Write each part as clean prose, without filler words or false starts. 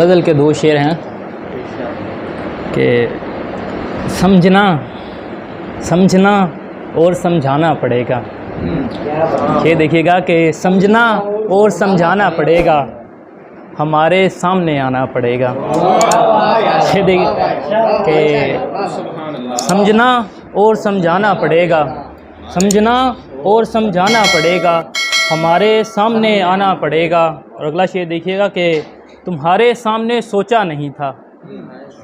गज़ल के दो शेर हैं कि समझना और समझाना पड़ेगा। ये देखिएगा कि समझना और समझाना पड़ेगा, हमारे सामने आना पड़ेगा। ये देखिए कि समझना और समझाना पड़ेगा, समझना और समझाना पड़ेगा, हमारे सामने आना पड़ेगा। और अगला शेर देखिएगा कि तुम्हारे सामने सोचा नहीं था।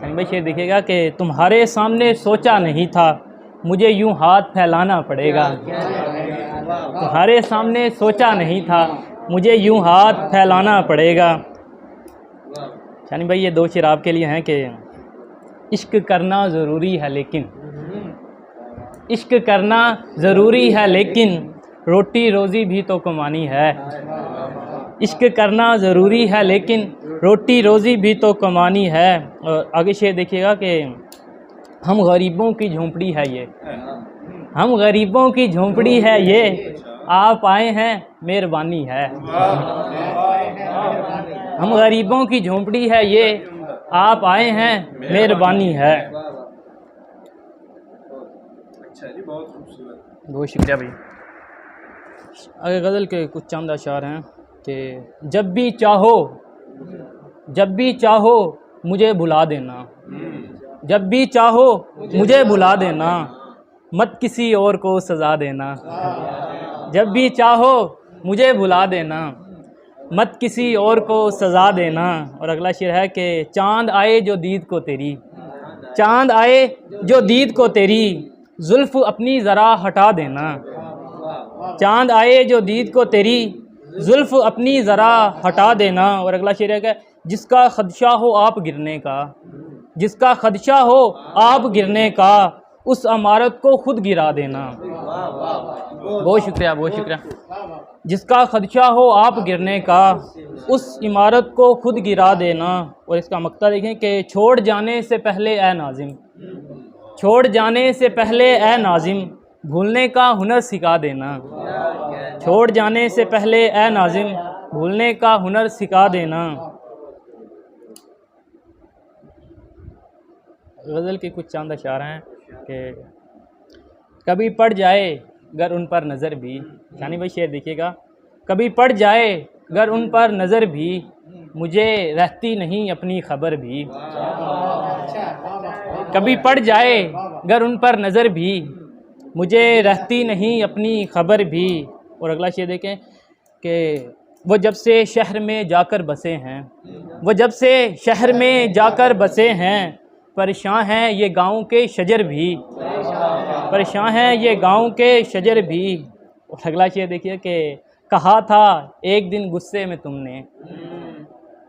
भाई शेर देखिएगा कि तुम्हारे सामने सोचा नहीं था, मुझे यूं हाथ फैलाना पड़ेगा। तुम्हारे सामने सोचा नहीं था, मुझे यूं हाथ फैलाना पड़ेगा। यानी भाई ये दो शेर आपके लिए हैं कि इश्क करना ज़रूरी है लेकिन, इश्क करना ज़रूरी है लेकिन रोटी रोज़ी भी तो कमानी है। इश्क करना ज़रूरी है लेकिन रोटी रोज़ी भी तो कमानी है। और आगे शेर देखिएगा कि हम गरीबों की झोंपड़ी है ये, हम गरीबों की झोंपड़ी है ये, आप आए हैं मेहरबानी है। हम गरीबों की झोंपड़ी है ये, आप आए हैं मेहरबानी है। अच्छा जी, बहुत खूबसूरत, बहुत शुक्रिया भाई। आगे गज़ल के कुछ चंद अशार हैं कि जब भी चाहो मुझे भुला देना, जब भी चाहो मुझे भुला देना, मत किसी और को सज़ा देना। जब भी चाहो मुझे भुला देना, मत किसी और को सज़ा देना। और अगला शेर है कि चांद आए जो दीद को तेरी, चांद आए जो दीद को तेरी, जुल्फ़ अपनी ज़रा हटा देना। चांद आए जो दीद को तेरी, जुल्फ़ अपनी ज़रा हटा देना। और अगला शेर है कि जिसका खदशा हो आप गिरने का, जिसका खदशा हो आप गिरने का, उस इमारत को खुद गिरा देना। बहुत शुक्रिया, बहुत शुक्रिया। जिसका खदशा हो आप गिरने का, उस इमारत को खुद गिरा देना। और इसका मक्ता देखें कि छोड़ जाने से पहले ए नाज़िम, छोड़ जाने से पहले ए नाज़िम, भूलने का हुनर सिखा देना। छोड़ जाने से पहले ए नाज़िम, भूलने का हुनर सिखा देना। गज़ल के कुछ चंद अशार हैं कि कभी पड़ जाए अगर उन पर नज़र भी, यानी भाई शेर देखिएगा, कभी पड़ जाए अगर उन पर नज़र भी, मुझे रहती नहीं अपनी खबर भी। कभी पड़ जाए अगर उन पर नज़र भी, मुझे रहती नहीं अपनी खबर भी। और अगला शेर देखें कि वो जब से शहर में जाकर बसे हैं, वो जब से शहर में जाकर बसे हैं, परेशान हैं ये गाँव के शजर भी, परेशान हैं ये गाँव के शजर भी। और अगला शेर देखिए कि कहा था एक दिन गुस्से में तुमने,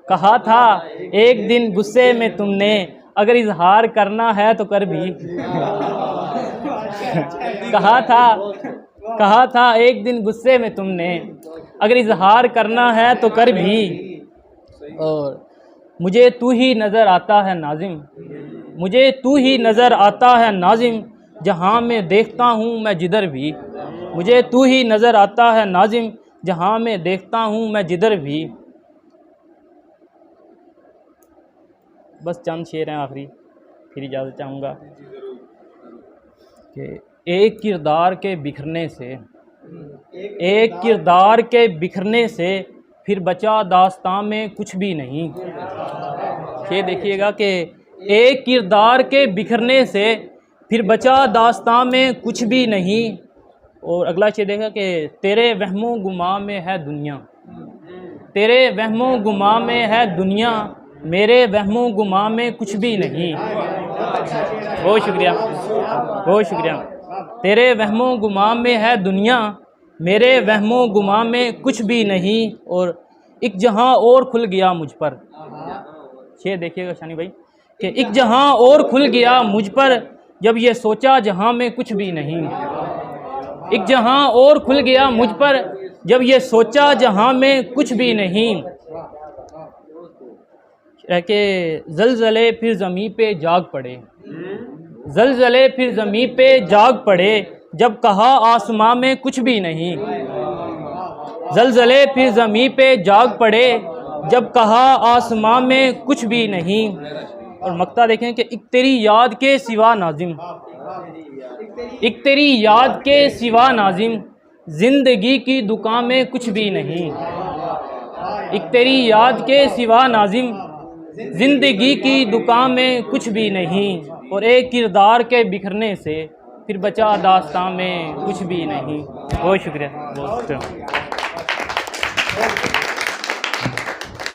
कहा था एक दिन गुस्से में तुमने, अगर इजहार करना है तो कर भी। कहा था एक दिन गुस्से में तुमने, अगर इजहार करना है तो कर भी। और मुझे तू ही नज़र आता है नाज़िम, मुझे तू ही नज़र आता है नाज़िम, जहाँ मैं देखता हूँ मैं जिधर भी। मुझे तू ही नज़र आता है नाज़िम, जहाँ मैं देखता हूँ मैं जिधर भी। बस चंद शेर हैं आखिरी, फिर इजाज़त चाहूँगा कि एक किरदार के बिखरने से, एक किरदार के बिखरने से, फिर बचा दास्तां में कुछ भी नहीं। ये देखिएगा कि एक किरदार के बिखरने से, फिर बचा दास्तां में कुछ भी नहीं। और अगला शेर देखा कि तेरे वहमो गुमा में है दुनिया, तेरे वहमो गुमा में है दुनिया, मेरे वहमो गुमा में कुछ भी नहीं। बहुत शुक्रिया, बहुत शुक्रिया। तेरे वहमो गुमा में है दुनिया, मेरे वहमो गुमा में कुछ भी नहीं। और एक जहां और खुल गया मुझ पर, शेर देखिएगा शानी भाई कि एक जहां और खुल गया मुझ पर, जब ये सोचा जहां में कुछ भी नहीं। एक जहां और खुल गया मुझ पर, जब ये सोचा जहां में कुछ भी नहीं। के ज़लज़ले फिर ज़मीं पे जाग पड़े, ज़लज़ले फिर ज़मीं पे जाग पड़े, जब कहा आसमां में कुछ भी नहीं। ज़लज़ले फिर ज़मीं पे जाग पड़े, जब कहा आसमां में कुछ भी नहीं। और मक्ता देखें कि एक तेरी याद के सिवा नाजिम, एक तेरी याद के सिवा नाजिम, जिंदगी की दुकान में कुछ भी नहीं। एक तेरी याद के सिवा नाजिम, जिंदगी की दुकान में कुछ भी नहीं। और एक किरदार के बिखरने से फिर बचा दास्तां में कुछ भी नहीं। बहुत शुक्रिया, बहुत शुक्रिया।